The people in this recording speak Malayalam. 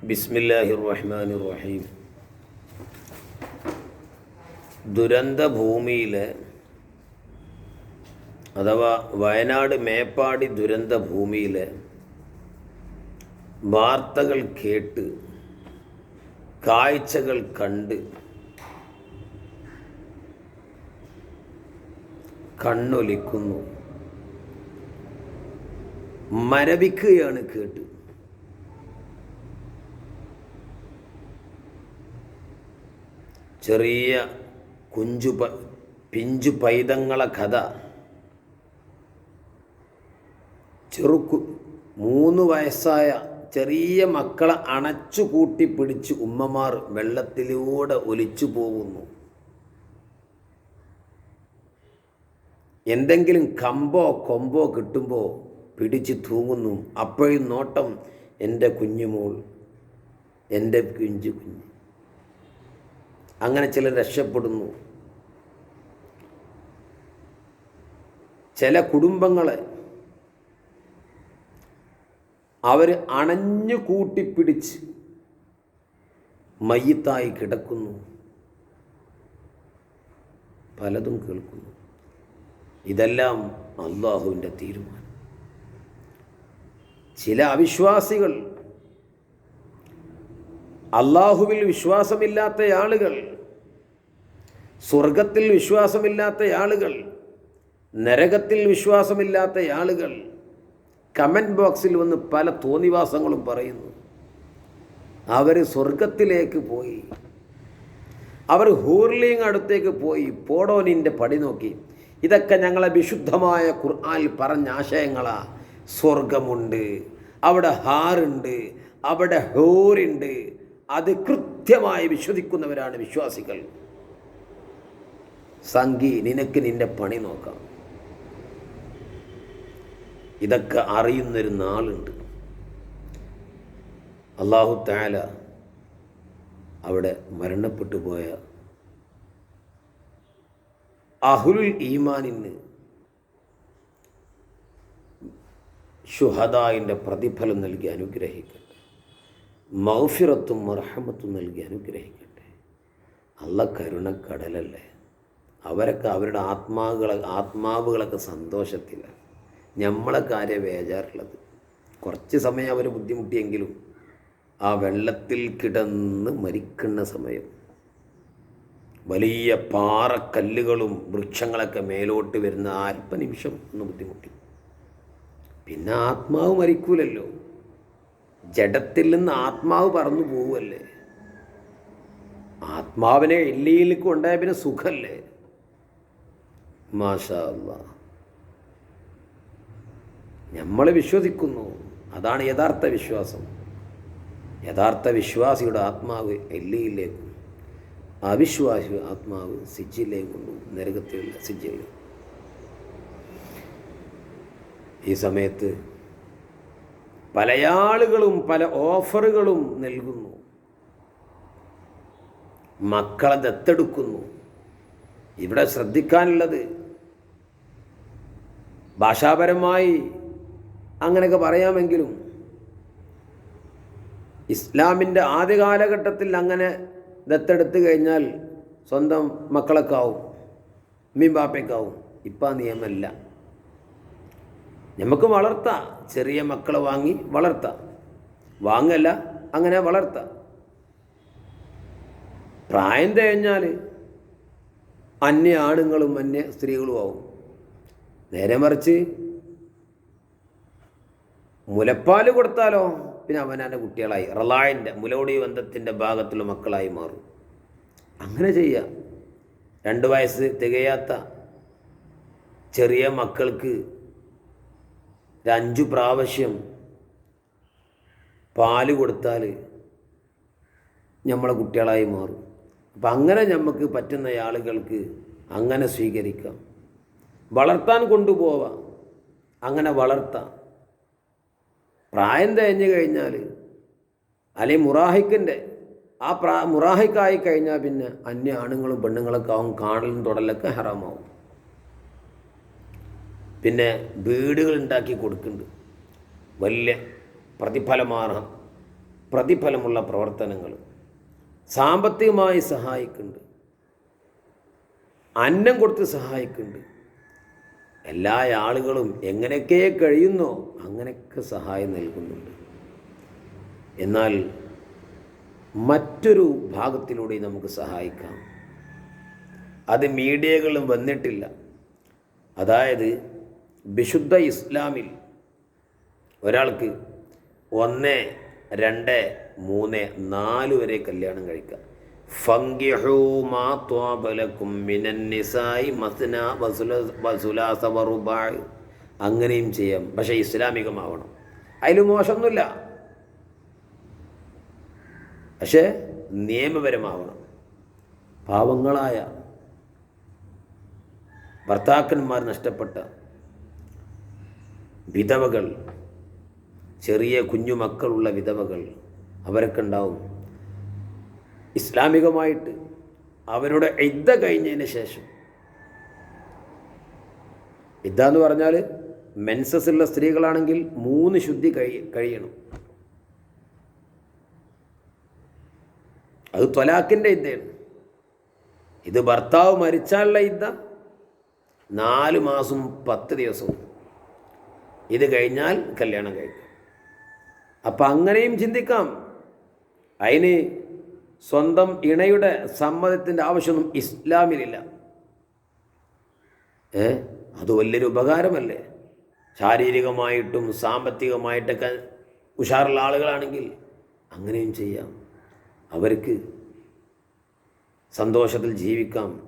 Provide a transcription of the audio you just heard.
ബിസ്മില്ലാഹിർ റഹ്മാനിർ റഹീം. ദുരന്ത ഭൂമിയിലെ അഥവാ വയനാട് മേപ്പാടി ദുരന്ത ഭൂമിയിലെ വാർത്തകൾ കേട്ട് കാഴ്ചകൾ കണ്ട് കണ്ണൊലിക്കുന്നു, മരവിക്കുകയാണ് കേട്ട്. ചെറിയ പിഞ്ചു പൈതങ്ങളെ കഥ. 3 വയസ്സായ ചെറിയ മക്കളെ അണച്ചു കൂട്ടി പിടിച്ച് ഉമ്മമാർ വെള്ളത്തിലൂടെ ഒലിച്ചു പോകുന്നു. എന്തെങ്കിലും കമ്പോ കൊമ്പോ കിട്ടുമ്പോൾ പിടിച്ച് തൂങ്ങുന്നു. അപ്പോഴും നോട്ടം എൻ്റെ കുഞ്ഞുമോൾ, എൻ്റെ കുഞ്ഞ്. അങ്ങനെ ചിലർ രക്ഷപ്പെടുന്നു. ചില കുടുംബങ്ങളെ അവർ അണഞ്ഞു കൂട്ടിപ്പിടിച്ച് മയ്യത്തായി കിടക്കുന്നു. പലതും കേൾക്കുന്നു. ഇതെല്ലാം അള്ളാഹുവിൻ്റെ തീരുമാനം. ചില അവിശ്വാസികൾ, അള്ളാഹുവിൽ വിശ്വാസമില്ലാത്ത ആളുകൾ, സ്വർഗത്തിൽ വിശ്വാസമില്ലാത്ത ആളുകൾ, നരകത്തിൽ വിശ്വാസമില്ലാത്ത ആളുകൾ കമൻറ്റ് ബോക്സിൽ വന്ന് പല തോന്നിവാസങ്ങളും പറയുന്നു. അവർ സ്വർഗത്തിലേക്ക് പോയി, അവർ ഹൂർലിംഗ് അടുത്തേക്ക് പോയി, പോടോനിൻ്റെ പടി നോക്കി. ഇതൊക്കെ ഞങ്ങളെ വിശുദ്ധമായ ഖുർആനിൽ പറഞ്ഞ ആശയങ്ങളാ. സ്വർഗമുണ്ട്, അവിടെ ഹാറുണ്ട്, അവിടെ ഹൂറുണ്ട്. അത് കൃത്യമായി വിശ്വസിക്കുന്നവരാണ് വിശ്വാസികൾ. സംഗി, നിനക്ക് നിന്റെ പണി നോക്കാം. ഇതൊക്കെ അറിയുന്നൊരു നാളുണ്ട്. അല്ലാഹു തആല അവിടെ മരണപ്പെട്ടു പോയ അഹ്ലുൽ ഈമാനിന് ശുഹദായിൻ്റെ പ്രതിഫലം നൽകി അനുഗ്രഹിക്കട്ടെ. മഗ്ഫിറത്തും മർഹമത്തും നൽകി അനുഗ്രഹിക്കട്ടെ. അല്ലാഹ് കരുണക്കടലല്ലേ. അവരൊക്കെ അവരുടെ ആത്മാവുകളൊക്കെ സന്തോഷത്തിലാണ്. നമ്മളെ കാര്യം ബേജാറുള്ളത്. കുറച്ച് സമയം അവർ ബുദ്ധിമുട്ടിയെങ്കിലും ആ വെള്ളത്തിൽ കിടന്ന് മരിക്കുന്ന സമയം വലിയ പാറക്കല്ലുകളും വൃക്ഷങ്ങളൊക്കെ മേലോട്ട് വരുന്ന അല്പനിമിഷം ഒന്ന് ബുദ്ധിമുട്ടി. പിന്നെ ആത്മാവ് മരിക്കൂലല്ലോ. ജഡത്തിൽ നിന്ന് ആത്മാവ് പറന്നു പോവല്ലേ. ആത്മാവിനെ എല്ലിയിലേക്ക് കൊണ്ടായ പിന്നെ സുഖല്ലേ. മാഷാ അല്ലാഹ്. നമ്മൾ വിശ്വസിക്കുന്നു. അതാണ് യഥാർത്ഥ വിശ്വാസം. യഥാർത്ഥ വിശ്വാസിയുടെ ആത്മാവ് എല്ലിയിലേക്കും അവിശ്വാസി ആത്മാവ് സിജ്ജിലേക്ക് കൊണ്ടുപോകും, നരകത്തിലുള്ള സിജ്ജിൽ. ഈ സമയത്ത് പല ആളുകളും പല ഓഫറുകളും നൽകുന്നു. മക്കളെ ദത്തെടുക്കുന്നു. ഇവിടെ ശ്രദ്ധിക്കാനുള്ളത്, ഭാഷാപരമായി അങ്ങനെയൊക്കെ പറയാമെങ്കിലും ഇസ്ലാമിൻ്റെ ആദ്യ കാലഘട്ടത്തിൽ അങ്ങനെ ദത്തെടുത്ത് കഴിഞ്ഞാൽ സ്വന്തം മക്കളൊക്കെ ആവും, ഉമ്മയും ബാപ്പയ്ക്കാവും. ഇപ്പം ആ നിയമമല്ല. നമുക്ക് വളർത്താം. ചെറിയ മക്കളെ വാങ്ങി വളർത്താം. വാങ്ങല്ല, അങ്ങനെ വളർത്താം. പ്രായം കഴിഞ്ഞാൽ അന്യ ആണുങ്ങളും അന്യ സ്ത്രീകളും ആവും. നേരെ മറിച്ച് മുലപ്പാൽ കൊടുത്താലോ പിന്നെ അവനാൻ്റെ കുട്ടികളായി, റലായിൻ്റെ മുലയോടി ബന്ധത്തിൻ്റെ ഭാഗത്തുള്ള മക്കളായി മാറും. അങ്ങനെ ചെയ്യാം. 2 വയസ്സ് തികയാത്ത ചെറിയ മക്കൾക്ക് 5 പ്രാവശ്യം പാല് കൊടുത്താൽ നമ്മളെ കുട്ടികളായി മാറും. അപ്പം അങ്ങനെ നമുക്ക് പറ്റുന്ന ആളുകൾക്ക് അങ്ങനെ സ്വീകരിക്കാം. വളർത്താൻ കൊണ്ടുപോവാം. അങ്ങനെ വളർത്താം. പ്രായം കഴിഞ്ഞ് കഴിഞ്ഞാൽ അല്ലെങ്കിൽ മുറാഹിക്കിൻ്റെ മുറാഹിക്കായി കഴിഞ്ഞാൽ പിന്നെ അന്യ ആണുങ്ങളും പെണ്ണുങ്ങളൊക്കെ ആവും. കാണലും തൊടലൊക്കെ ഹറാമാവും. പിന്നെ വീടുകൾ ഉണ്ടാക്കി കൊടുക്കുന്നുണ്ട്. വലിയ പ്രതിഫലമാണ് പ്രതിഫലമുള്ള പ്രവർത്തനങ്ങൾ, സാമ്പത്തികമായി സഹായിക്കുന്നുണ്ട്, അന്നം കൊടുത്ത് സഹായിക്കുന്നുണ്ട്. എല്ലാ ആളുകളും എങ്ങനെയൊക്കെ കഴിയുന്നോ അങ്ങനെയൊക്കെ സഹായം നൽകുന്നുണ്ട്. എന്നാൽ മറ്റൊരു ഭാഗത്തിലൂടെ നമുക്ക് സഹായിക്കാം. അത് മീഡിയകളും വന്നിട്ടില്ല. അതായത് വിശുദ്ധ ഇസ്ലാമിൽ ഒരാൾക്ക് 1, 2, 3, 4 വരെ കല്യാണം കഴിക്കാം. ഫങ്കിഹൂ മാ ത്വാബ ലക്കും മിനൻ നിസായി മസ്ന വസുലാസ വറുബാ, അങ്ങനെയും ചെയ്യാം. പക്ഷേ ഇസ്ലാമികമാവണം. അതിൽ മോശമൊന്നുമില്ല, പക്ഷേ നിയമപരമാവണം. പാവങ്ങളായ ഭർത്താക്കന്മാർ നഷ്ടപ്പെട്ട വിധവകൾ, ചെറിയ കുഞ്ഞുമക്കളുള്ള വിധവകൾ, അവരൊക്കെ ഉണ്ടാവും. ഇസ്ലാമികമായിട്ട് അവരുടെ ഇദ്ദ കഴിഞ്ഞതിന് ശേഷം, ഇദ്ദ എന്ന് പറഞ്ഞാൽ മെൻസസ് ഉള്ള സ്ത്രീകളാണെങ്കിൽ 3 ശുദ്ധി കഴിയണം. അത് ത്വലാഖിൻ്റെ ഇദ്ദയാണ്. ഇത് ഭർത്താവ് മരിച്ചാലുള്ള ഇദ്ദ 4 മാസം 10 ദിവസവും. ഇത് കഴിഞ്ഞാൽ കല്യാണം കഴിക്കാം. അപ്പം അങ്ങനെയും ചിന്തിക്കാം. അതിന് സ്വന്തം ഇണയുടെ സമ്മതത്തിൻ്റെ ആവശ്യമൊന്നും ഇസ്ലാമിലില്ല. അത് വലിയൊരു ഉപകാരമല്ലേ? ശാരീരികമായിട്ടും സാമ്പത്തികമായിട്ടൊക്കെ ഉഷാറുള്ള ആളുകളാണെങ്കിൽ അങ്ങനെയും ചെയ്യാം. അവർക്ക് സന്തോഷത്തിൽ ജീവിക്കാം.